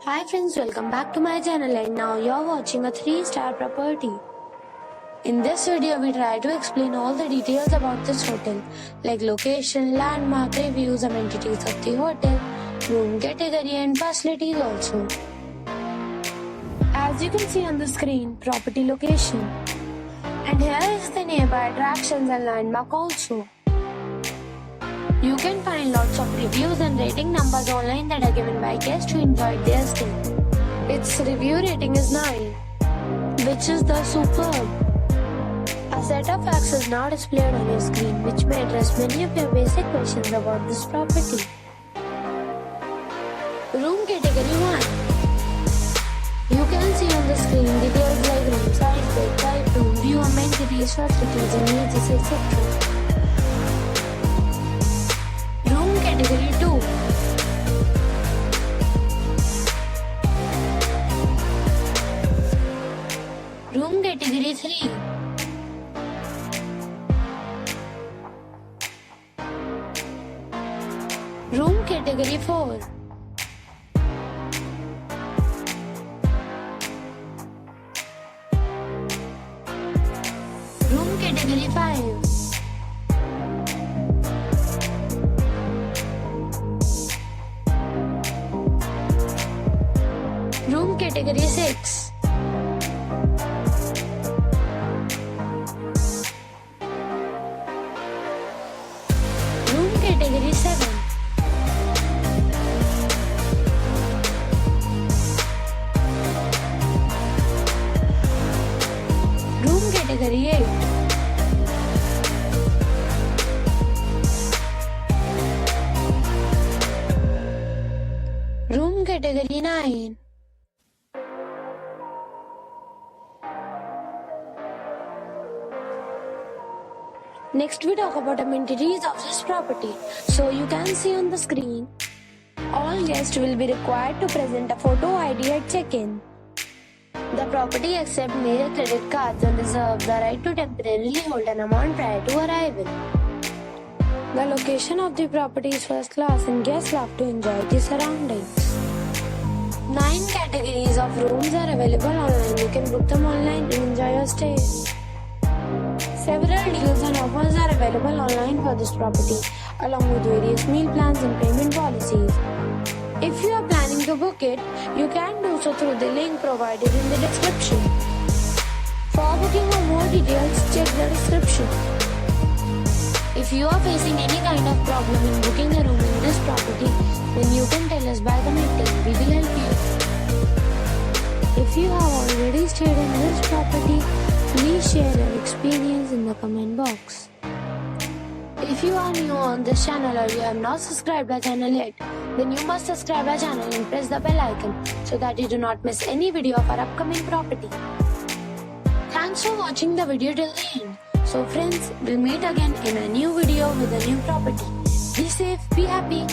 Hi friends, welcome back to my channel and now you're watching a 3-star property. In this video, we try to explain all the details about this hotel, like location, landmark, reviews, amenities of the hotel, room category and facilities also. As you can see on the screen, property location. And here is the nearby attractions and landmark also. You can find lots of reviews and rating numbers online that are given by guests who enjoyed their stay. Its review rating is 9, which is the superb. A set of facts is now displayed on your screen, which may address many of your basic questions about this property. Room category 1. You can see on the screen details like room size, bed type, room view, amenities, facilities, and needs, etc. Category 2. Room category 3. Room category 4. Room category 5. Room category 6. Room category 7. Room category 8. Room category 9. Next we talk about amenities of this property. So you can see on the screen, all guests will be required to present a photo ID at check-in. The property accepts major credit cards and reserves the right to temporarily hold an amount prior to arrival. The location of the property is first class and guests love to enjoy the surroundings. 9 categories of rooms are available online. You can book them online and enjoy your stay. Several deals and offers are available online for this property, along with various meal plans and payment policies. If you are planning to book it, you can do so through the link provided in the description. For booking or more details, check the description. If you are facing any kind of problem in booking a room in this property, then you can tell us by commenting. We will help you. If you have already stayed in this property, please share your experience in the comment box. If you are new on this channel or you have not subscribed our channel yet, then you must subscribe our channel and press the bell icon so that you do not miss any video of our upcoming property. Thanks for watching the video till the end. So friends, we'll meet again in a new video with a new property. Be safe, be happy.